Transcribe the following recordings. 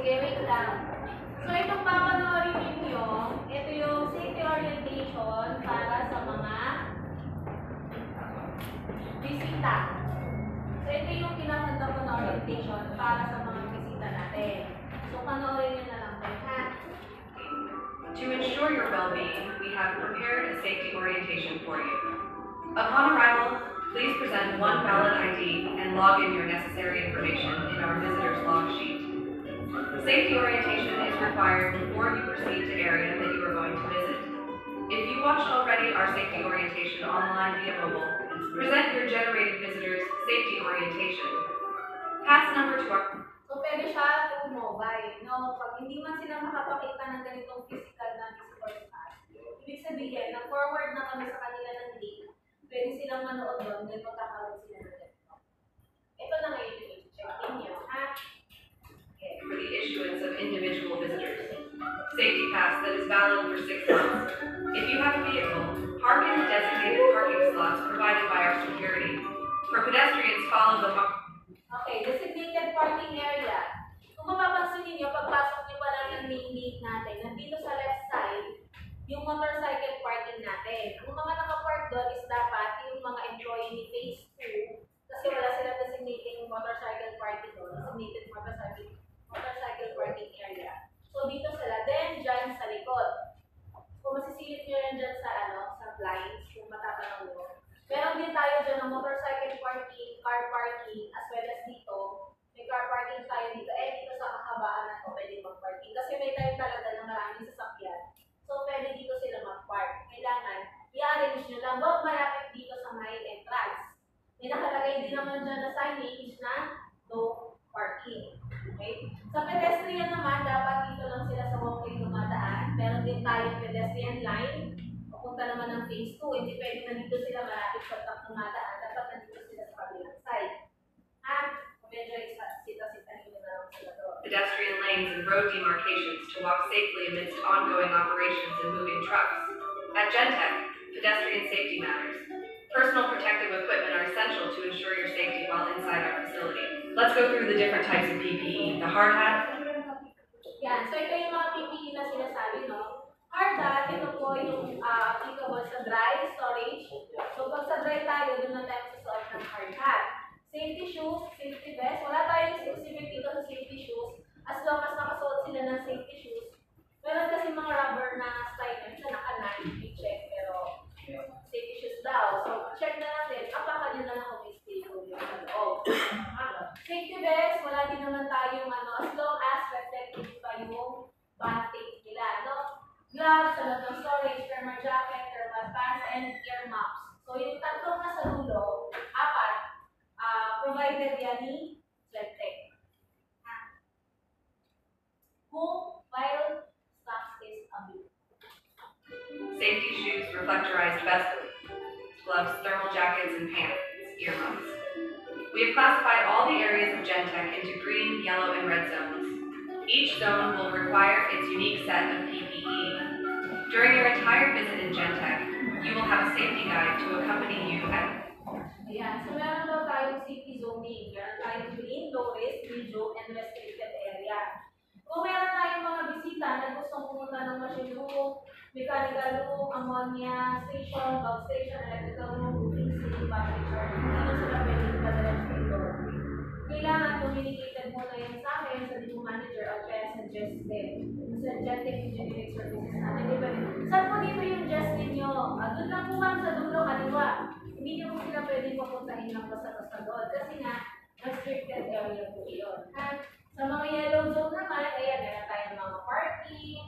Sige, wait lang. So, itong papanoorin ninyo, ito yung safety orientation para sa mga bisita. So, ito yung kinahanda ko na orientation para sa mga bisita natin. So, panoorin nyo na lang po, ha? To ensure your well-being, we have prepared a safety orientation for you. Upon arrival, please present one valid ID and log in your necessary information in our visitor's log sheet. Safety orientation is required before you proceed to area that you are going to visit. If you watched already our safety orientation online via mobile, present your generated visitor's safety orientation. Pass number to our... So, pwede siya through mobile. No? Pag hindi man sila makapakita ng ganitong physical na visitor pass, ibig sabihin, na-forward na kami sa kanila ng link, pwede silang manood doon, then magkakaroon sila ng ganito. Ito na ngayon yung i-check ninyo, ha? Okay. For the issuance of individual visitors. Safety pass that is valid for 6 months. If you have a vehicle, park in the designated parking slots provided by our security. For pedestrians, follow the... Okay, designated parking area. Kung mapapansin niyo, pagpasok niyo pa lang ng main gate natin, nandito sa left side, yung motorcycle parking natin. Ang mga nakapark doon is dapat yung mga employee ni Phase 2 kasi wala sila designated motorcycle parking doon, designated motorcycle parking area. So dito sila, then dyan sa likod. Kung masisilip nyo yan dyan sa, sa blinds, kung matatanong nyo. Meron din tayo dyan ng motorcycle parking, car parking, as well as dito. May car parking tayo dito. Dito sa kahabaan na ito, pwede mag-parking. Kasi may time talaga na maraming sasakyan. So, pwede dito sila mag-park. Kailangan, i-arrange nyo lang. Huwag malapit dito sa may entrance. May nakalagay din naman dyan na signage na no parking. Okay? Sa pedestrian naman, dapat dito lang sila sa walkway dumadaan. Meron din tayong pedestrian line. Papunta naman ng phase 2. Hindi pwede na dito sila malapit sa top dumadaan. Dapat nandito sila sa kabilang side. Ha? Medyo sita-sitahin nyo na lang sila doon. Pedestrian lanes and road demarcations to walk safely amidst ongoing operations and moving trucks. At Gentech, pedestrian safety matters. Personal protective equipment are essential to ensure your safety while inside our facility. Let's go through the different types of PPE. The hard hat. Yan. So, ito yung mga PPE na sinasabi, no? Hard hat, ito po yung applicable sa dry storage. So, pag sa dry tayo, doon na tayo susuot ng hard hat. Safety shoes, safety vest. Wala tayong specific dito sa safety shoes. As long as nakasuot sila ng safety shoes. Meron kasi mga rubber na stylus na naka-9, i-check. Pero, safety shoes daw. So, check na natin. Apaka nyo na lang kung may stable yung sa loob. Safety vest, wala din naman tayong as long as reflective pa yung bandage nila, no? Gloves, salat ng storage, thermal jacket, thermal pants, and ear muffs. So, yung tatlong nasa dulo, apat, provided yan ni Gentech. Kung while stock is available. Safety shoes, reflectorized vests, gloves, thermal jackets, and pants, earmuffs. We have classified all the areas of Gentech into green, yellow, and red zones. Each zone will require its unique set of PPE. During your entire visit in Gentech, you will have a safety guide to accompany you at... Ayan, so meron daw tayong safety zoning. Meron tayong green, low risk, medium, and restricted area. Kung meron tayong mga bisita na gustong pumunta ng machine room, mechanical room, ammonia station, bulk station, electrical room, roofing city, battery charge, hindi na sila pwedeng padala dito. Kailangan communicated muna yan sa akin, sa demo manager, o kaya sa Justin. Sa Gentech Engineering Services natin. Saan po dito yung Justin nyo? Doon lang po man sa dulo, kaliwa. Hindi nyo po sila pwedeng papuntahin lang basta-basta doon. Kasi nga, restricted area po yun. Sa mga yellow zone naman, ayan, meron tayong mga parking,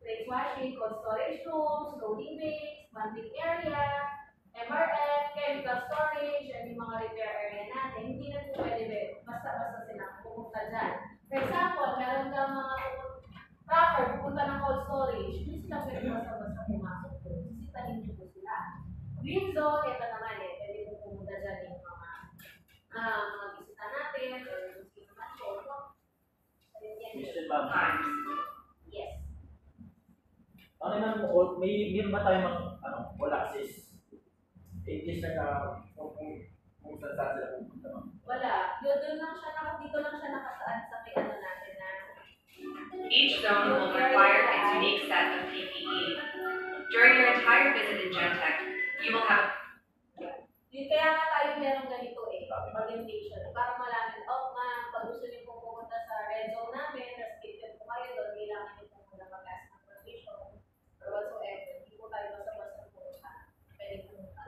plate washing, cold storage rooms, loading bays, bonding area, MRF, chemical storage, and yung mga repair area natin. Hindi na po pwede basta-basta silang pupunta dyan. For example, meron kang mga trucker pupunta ng cold storage, hindi sila pwede basta-basta pumasok po. Sisitahin nyo po sila. Green zone, ito naman pwede po pumunta dyan yung mga bisita natin, or yung bisita natin. Question ma'am. Yes. Ano naman mo, may ba tayo all access? 8 years na kung saan sila pupunta ma'am? Wala. Doon lang siya, dito lang siya nakasaan sa kay natin na Stone will require its unique set of PPE. During your entire visit in Gentech, you will have Yun kaya nga tayo meron ganito orientation. Para malaman, pag gusto niyo pong pumunta sa red zone namin, restricted po kayo doon, kailangan niyo pong muna mag-ask ng permission or whatsoever. Hindi po tayo basta-basta pumunta. Pwede pumunta.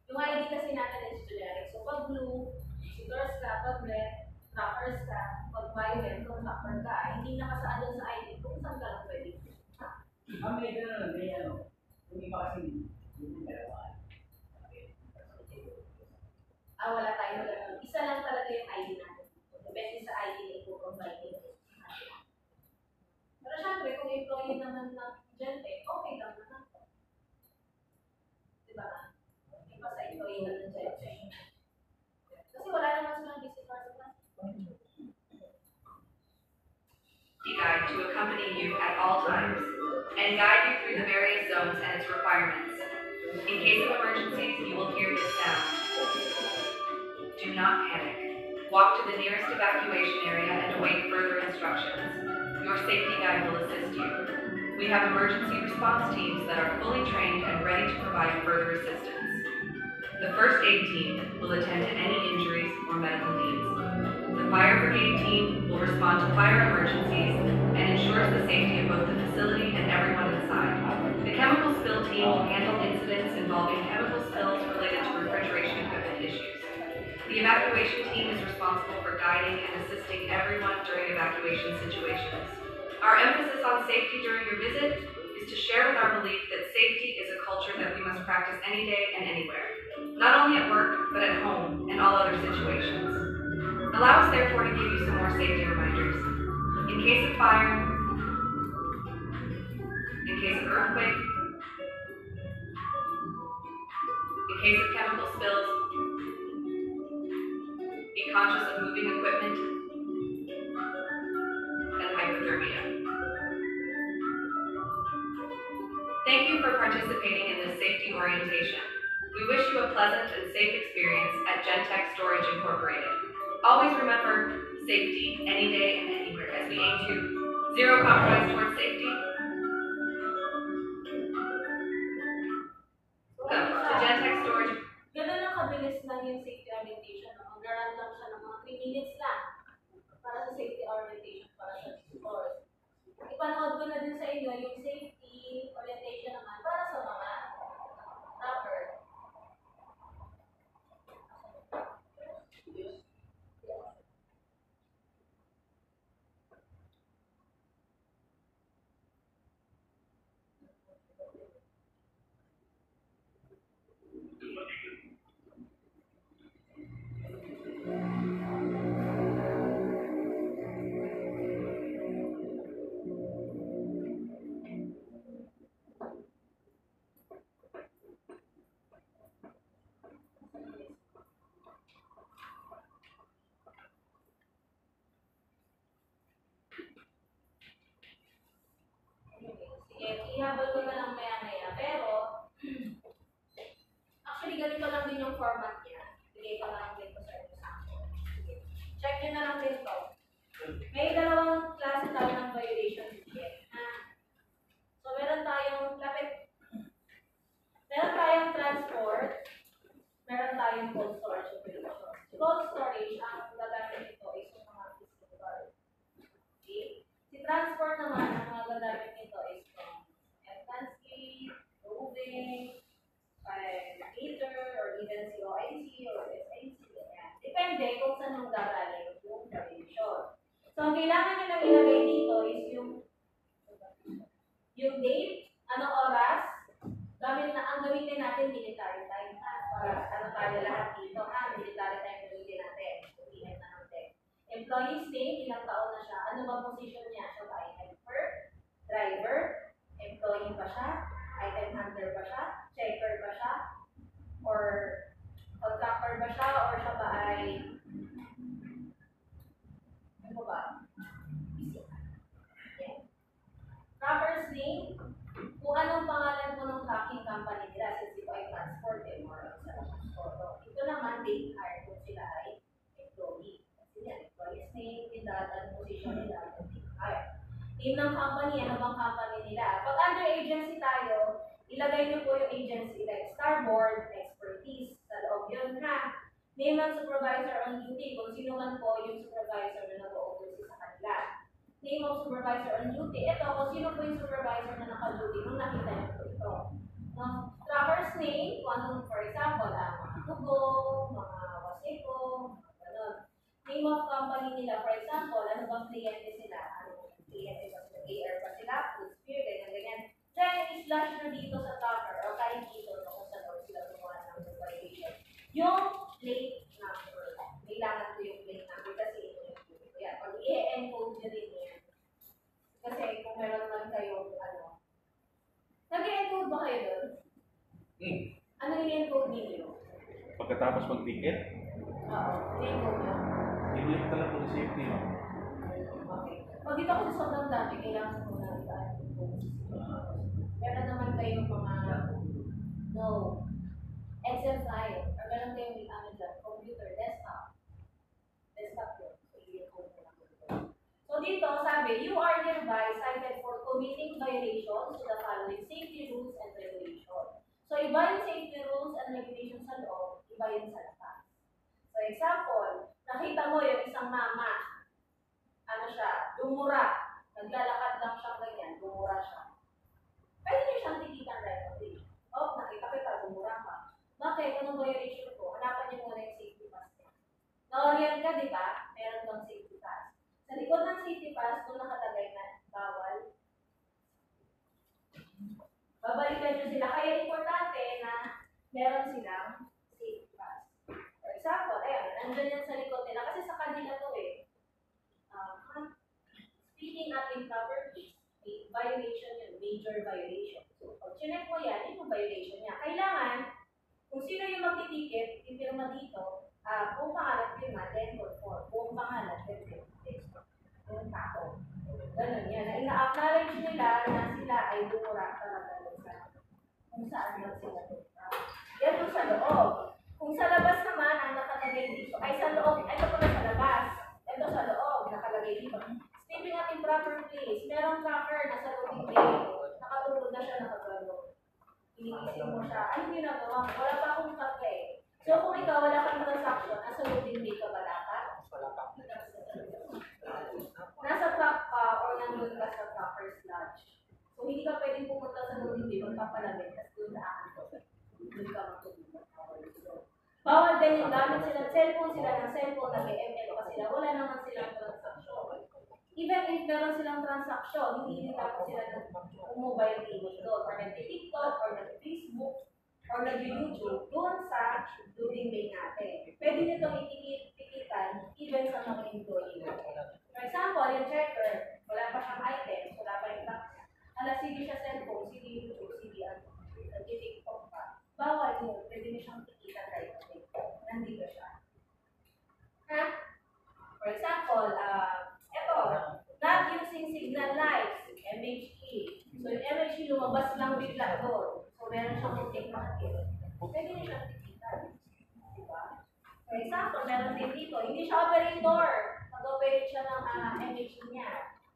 Yung ID kasi natin is generic. So, pag blue, visitors ka, pag red, trackers ka, pag violet, contractor ka, hindi nakasaad doon sa ID kung saan ka lang pwede. May gano'n, may yung iba kasi, yung dalawa. Wala tayo ganun. Isa lang talaga yung ID natin. Depende sa ID na i-provide nito. Pero syempre, kung employee naman ng Gentech, okay lang naman po. Diba? Iba sa employee na ng Gentech. Kasi wala naman silang visitor sa class. guide to accompany you at all times and guide you through the various zones and its requirements. In case of emergencies, you will hear this sound. Do not panic. Walk to the nearest evacuation area and await further instructions. Your safety guide will assist you. We have emergency response teams that are fully trained and ready to provide further assistance. The first aid team will attend to any injuries or medical needs. The fire brigade team will respond to fire emergencies and ensures the safety of both the facility and everyone inside. The chemical spill team will handle incidents involving chemical spills related to refrigeration equipment issues. The evacuation team is responsible for guiding and assisting everyone during evacuation situations. Our emphasis on safety during your visit is to share with our belief that safety is a culture that we must practice any day and anywhere, not only at work, but at home and all other situations. Allow us therefore to give you some more safety reminders. In case of fire, in case of earthquake, in case of chemical spills, be conscious of moving equipment and hypothermia. Thank you for participating in this safety orientation. We wish you a pleasant and safe experience at Gentech Storage Incorporated. Always remember safety any day and anywhere as we aim to zero compromise towards safety. Go to Gentech Storage. Ganun lang kabilis lang yung safety orientation. Mag-run lang siya ng mga 3 minutes lang para sa safety orientation para sa store. Ipanood ko na din sa inyo yung safety orientation naman para sa mga rapper. Sige, ihabol ko na lang maya-maya. Pero, actually, ganito lang din yung format niya. Bigay ko na lang din ko sa example. Sige. Check nyo na lang din to. May dalawang klase tayo ng violation ticket. So, meron tayong transport, meron tayong cold storage operation. Cold storage, ang gagamit nito is yung mga physical. Okay? Si transport naman, ang mga gagamit nito is from landscape, roving, meter, or even COIC or SIC. Ayan. Depende kung saan nung gagaling yung violation. So, ang kailangan nyo lang ilagay dito is yung date, anong oras, ang gamitin natin military time para tayo lahat dito military time gamitin natin. PM na natin. Employee's name, ilang taon na siya, ano ba position niya? Siya ba ay helper, driver, employee ba siya, item handler ba siya, checker ba siya, or contractor ba siya, or siya ba ay ano ba? Trapper's name, kung anong pangalan po ng tracking company nila, since ito ay transport or sa transport. Ito naman, date hire kung sila ay employee. Kasi yan, employee's name, edad, anong position nila, date hire. Name ng company, ano bang company nila. Pag under agency tayo, ilagay niyo po yung agency like Starboard, Expertise, sa loob yun ha. Name ng supervisor on duty, kung sino man po yung supervisor na nag-oversee sa kanila. Name of supervisor on duty, ito kung sino po yung supervisor na naka-duty nung nakita niyo po ito. No? Tracker's name, kung anong, for example, mga Tugo, mga Waseko, mga ganun. Name of company nila, for example, ano bang kliyente sila, ano kliyente ba sila, AR ba sila, Food Spirit, ganyan. Then, i-slash na dito sa tracker, o kahit dito, no, kung saan daw sila gumawa ng violation. Yung plate number, kailangan ko yung plate number kasi ito yung plate ko yan. Pag i-encode nyo rin yan, kasi kung meron man kayong, ano, nag-encode ba kayo doon? Ano i-encode ninyo? Pagkatapos mag-ticket, Oo, i-encode nyo. i-link talaga ng safety, no? Okay. Pag dito ako sa sobrang dami, kailangan ko na i-encode. Meron naman kayong mga, no, Excel file, or meron kayong ano dyan, computer, desktop. Desktop yun. So, i-encode mo lang dito. So, dito, sabi, you are hereby cited for committing violations to the following safety rules and regulations. So, iba yung safety rules and regulations sa loob, iba yung sa labas. So, example, nakita mo yung isang mama, ano siya, dumura, naglalakad lang siya ganyan, dumura siya. Pwede niyo siyang tikitan right away. Oh, nakita kita, dumura ka. Bakit? Anong violation ko? Hanapan niyo muna yung safety pass niya. Na-orient ka, di ba? Meron kang safety pass. Sa likod ng safety pass, kung nakalagay na bawal, babalikan nyo sila. Kaya importante na meron silang safety pass. For example, ayan, nandun yan sa likod nila. Kasi sa kanila to eh. Speaking at improper place, may violation yun, major violation. So, pag chinek mo yan, yun yung violation niya. Kailangan, kung sino yung magtitiket, ipirma dito, buong pangalan pirma, then for buong pangalan, then text. Yung tao. Ganun yan. Na ina-acknowledge nila na sila ay dumura talaga sa kung saan lang sila dumura. Yan yung sa loob. Kung sa labas naman, ang nakalagay dito, ay sa loob, ito pala sa labas. Ito sa loob, nakalagay dito. Sleeping at improper place. Merong tracker na sa loading bay. Nakatulog na siya, nakagano. Iniisip mo siya, ay hindi nagawa mo. Wala pa akong track eh. So kung ikaw wala kang transaction, nasa loading bay ka ba dapat? Nasa track ka or nandun ka sa tracker's lodge. So hindi ka pwedeng pumunta sa loading bay, magpapalamig, tapos doon daan ko. Doon ka matulog. Bawal din yung gamit sila ng cellphone, nag-ML kasi sila, wala naman silang transaction. Even if meron silang transaction, hindi din dapat sila nag-mobile gaming doon, or nag-TikTok, or nag-Facebook, or nag-YouTube, doon sa loading bay natin. Pwede nyo itong itikitan even sa mga employee. For example, yung checker, wala pa siyang items, wala pa yung tax. CD siya cellphone, CD YouTube, CD nag-TikTok pa. Bawal yun, pwede nyo siyang tikitan right away. Nandito siya. Ha? For example, ito, not using signal lights, MHE. So yung MHE lumabas lang bigla doon. So meron siyang putik na hakil. Pwede niya siyang tikitan. Diba? For example, meron din dito, hindi siya operator. Nag-operate siya ng MHE niya.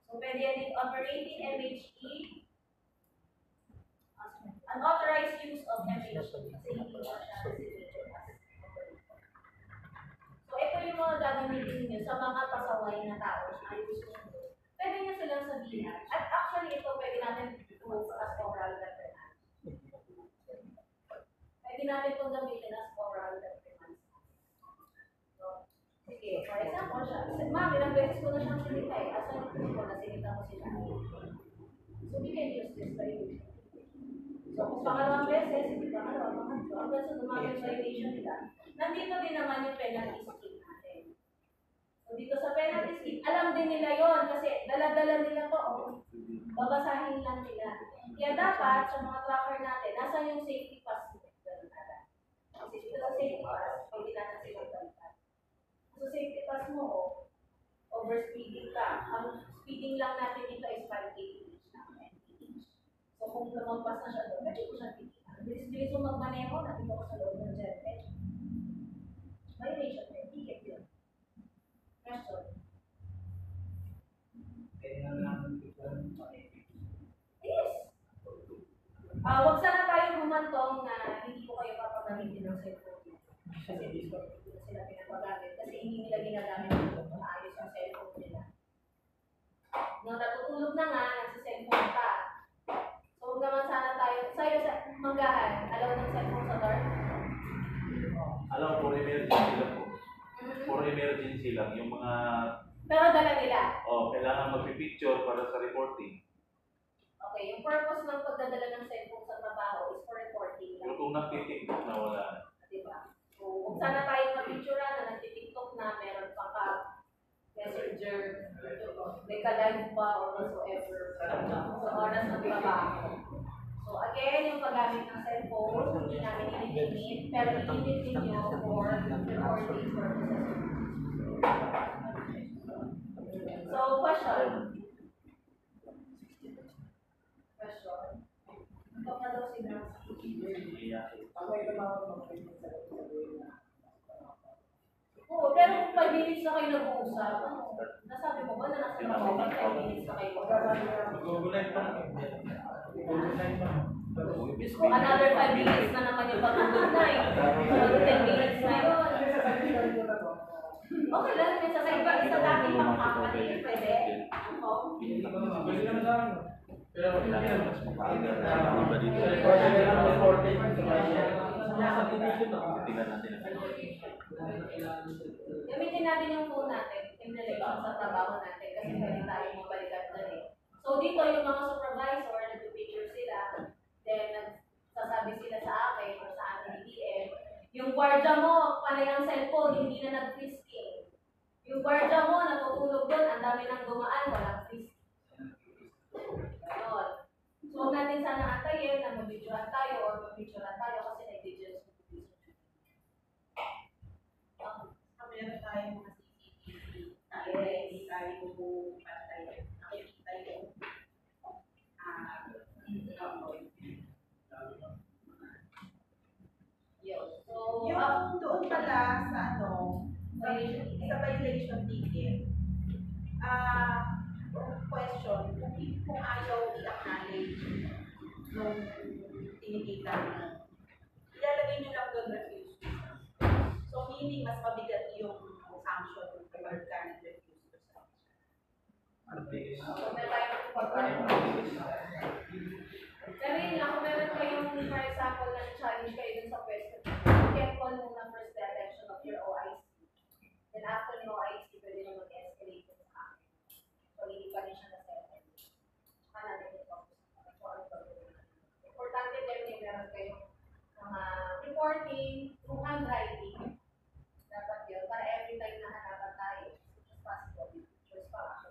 So pwede yan din operating MHE, unauthorized use of MHE. Kasi hindi siya so ito yung mga gagamitin niyo sa mga pasaway na tao na gusto nyo. Pwede nyo silang sabihan. At actually ito pwede natin i-move as oral reprimand. Pwede natin itong gamitin as oral reprimand. So, sige, for example, ma'am, ilang beses ko na siyang sinita eh. Asan yung ko na sinita mo sila? So we can use this violation. So kung pangalawang beses, hindi pangalawang pangatlo. Hanggang sa dumami yung violation nila. Nandito din naman yung penalty scheme natin. So dito sa penalty scheme, alam din nila yon kasi dala-dala nila to. Babasahin lang nila. Kaya dapat sa mga tracker natin, nasa yung safety pass mo. Kasi dito sa safety pass, pwede natin silang balikan. So safety pass mo, overspeeding ka. Ang speeding lang natin dito is 580 na. So kung lumagpas na siya doon, pwede ko siya tikitan. Bilis-bilis mo magmaneho, nakita ko sa loob ng jetpack. Violation, ticket yun. Question. Kaya nga namin ito Huwag sana tayo humantong na hindi ko kayo papagamitin ng cellphone. Kasi hindi ko sila pinapagamit. Kasi hindi nila ginagamit ng maayos yung cellphone nila. Nung natutulog na nga, nagsa-cellphone pa. So, huwag naman sana tayo, sa'yo sa manggahan, alaw ng cellphone sa dorm. Alam ko, for emergency lang po. For emergency lang. Yung mga, Pero dala nila. kailangan magpipicture para sa reporting. Okay, yung purpose ng pagdadala ng cellphone sa trabaho is for reporting Pero lang. kung nagtitiktok na wala na. Diba? So, kung sana tayo mapicturean na nagtitiktok na, meron pa ka messenger, may ka-live pa or whatsoever sa oras ng trabaho. So, again, yung paggamit ng cellphone, hindi namin i-limit, pero i-limit ninyo for reporting purposes. So, question. Question. Ito na daw si Nancy. Oo, pero kung 5 minutes na kayo nag-uusap, nasabi mo ba na nasa trabaho ka 5 minutes na kayo mag-uusap? Mag-overnight pa. Mag-overnight pa. Kung another 5 minutes na naman yung pag-good night, another 10 minutes na yun. Okay lang, may sasay sa dati pang company, pwede. Oo. Pwede naman sa akin. Pero hindi naman. Mas mapaaga na iba dito. Tingnan natin. Gamitin natin yung phone natin in relation sa trabaho natin kasi pwede tayo mabalikan na eh. So dito yung mga supervisor, nag-picture sila, then nagsasabi sila sa akin o sa ating DM, yung gwardiya mo, panay ang cellphone, hindi na nag-frisking. Yung gwardiya mo, natutulog doon, ang dami nang dumaan, walang frisking. Ganon. So huwag natin sana antayin na mabidyohan tayo or mabidyohan tayo kasi nag-digital supervision. Meron tayong mga CCTV tayo, hindi tayo patay, nakikita yung Yun. So, yung doon pala sa sa violation ticket, question, kung ayaw i-acknowledge nung tinikitan mo, ilalagay nyo lang doon refuse. So, meaning mas mabigat yung sanction kapag ka nag-refuse to sa kung meron tayong pero yun lang, kung meron kayong, for example, na-challenge kayo dun sa question, you can call muna first the attention of your OIC. Then after yung OIC, pwede nyo mag-escalate sa akin. So, hindi pa rin siya na-settle. Saka natin yung importante din yung meron kayong mga reporting through handwriting. Dapat yun, para every time na hanapan tayo, as possible, pictures para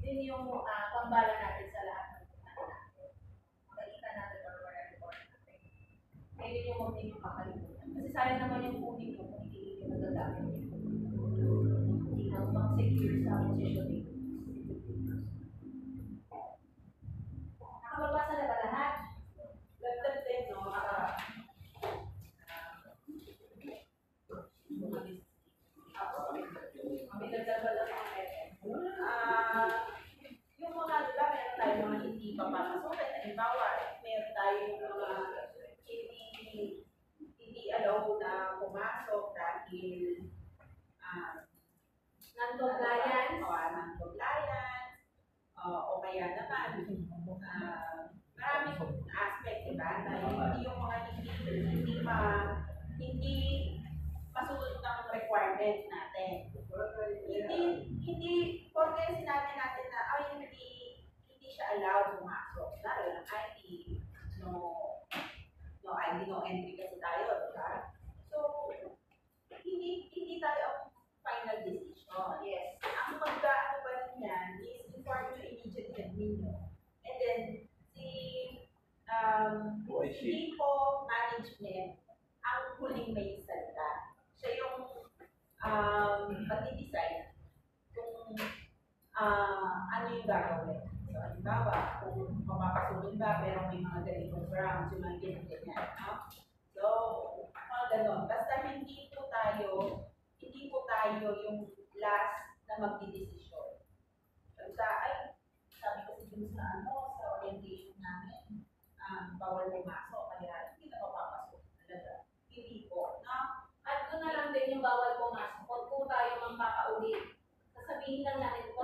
din yung pambala natin sa lahat ng natin. Makikita natin or report natin. Kaya yun yung huwag ninyong makalimutan. Kasi sayang naman yung phone nyo kung hindi nyo nagagamit. Hindi na pang-secure sa position nyo. Nakababasa na ba lahat? Lagdag din, no? Mabigagdag ba lang ang Yung mga, diba, meron tayong mga hindi pa papasukin. Halimbawa, meron tayong mga hindi allow na pumasok dahil non-compliance. non-compliance, o kaya naman, maraming aspect, diba? Na hindi yung mga hindi masunod ng requirement natin. Hindi, porque sinabi natin na, hindi siya allowed pumasok. Lalo ng ID, no ID, no entry kasi tayo, diba? So, hindi tayo ang final decision. Yes. Ang magkaano ba rin yan is inform yung immediate admin nyo. And then, people management ang huling may salita. Siya yung pag-decide kung ano yung gagawin. So, halimbawa, kung mapapasunod ba, pero may mga ganitong grounds, yung mga ganyan, no? So, mga ganon. Basta hindi po tayo yung last na magdidesisyon. Sabi kasi dun sa orientation namin, bawal pumasok, kaya hindi na mapapasok talaga. Hindi po, no? At doon na lang din yung bawal pumasok. Huwag po tayo magpapaulit. Sasabihin lang natin po,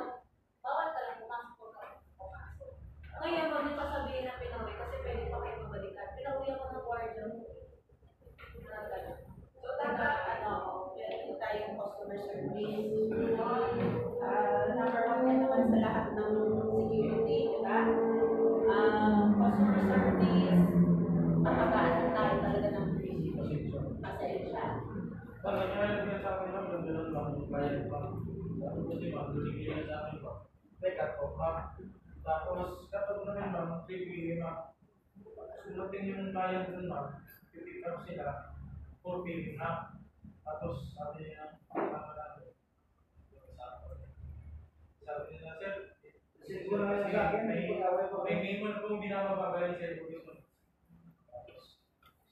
bawal ka lang pumasok, huwag ka lang pumasok. Ngayon, huwag niyo sasabihin na pinauwi kasi pwede pa kayo mabalikan. Pinauwi ako ng guardian mo. Parang ganun. So, dapat, meron tayong customer service. Number one yan naman sa lahat ng security, di ba? Customer service, pagkakaan tayo talaga ng pasensya. Pag nangyayari niya sa akin lang, gano'n lang, bayad pa. Kasi ma'am, binigyan sa akin pa. Teka po, ma'am. Tapos, kapag naman ma'am, 3 p.m. ma'am, sumating yung bayad dun ma'am, pipick up sila, 4 p.m. na. Tapos, sabi niya, kasama natin. Sabi niya, sir, Siguro na sa akin, may minimum pong binababagay sa education.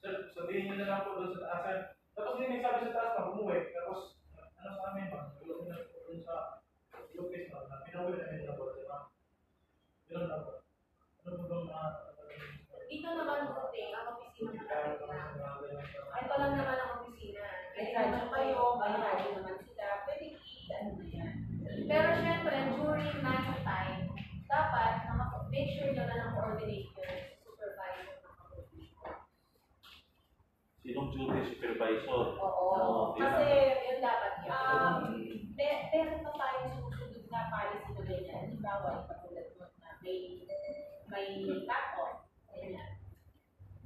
Sir, sabihin niyo na lang po doon sa taas, sir. Tapos hindi nagsabi sa taas na bumuwi. Tapos, ano sa amin, ma'am? Tulog na po doon sa Lopez, ma'am. Na pinauwi namin na po, di ba? Ganun na po. Ano po bang Dito naman buti, ang opisina ng kapitna. Ito lang naman ang opisina. May radyo kayo, may radyo naman sila, pwede i-ano na yan. Pero syempre, during night time, dapat make sure nyo na ng-coordinate yung supervisor ng kapitna. Sinong duty supervisor? Oo, di ba? kasi Yun dapat yun. meron pa tayong susunod na policy na ganyan. Halimbawa, katulad mo na may cut-off. Ganyan.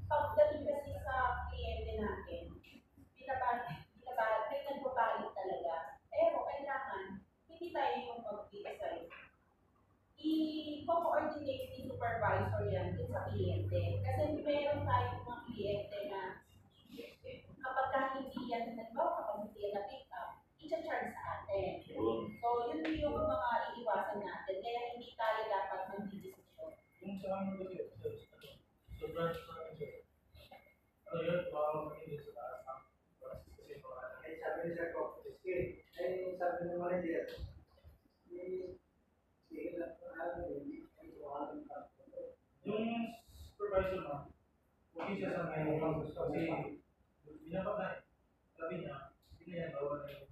Pagdating kasi sa kliyente natin, may nagpapalit talaga. Pero kailangan, hindi tayo yung mag-decide. I-coordinate ni supervisor yan din sa kliyente. Kasi meron tayong mga kliyente na kapag hindi yan, kapag hindi yan na-pick up, i-charge sa atin. Yun. So, yun yung mga iiwasan natin. Kaya hindi tayo dapat mag-decision. Yung sa amin kasi, sa branch namin, sir. Ano yun? Baka makinig sa taas, ma'am. Kasi mga Ay, sabi ni Sir Cox, ay sabi ng manager, sige lang, ay tuwalan ka. yung supervisor na, okay siya sa ngayon kasi binapat na sabi niya, hindi na yan bawal na yung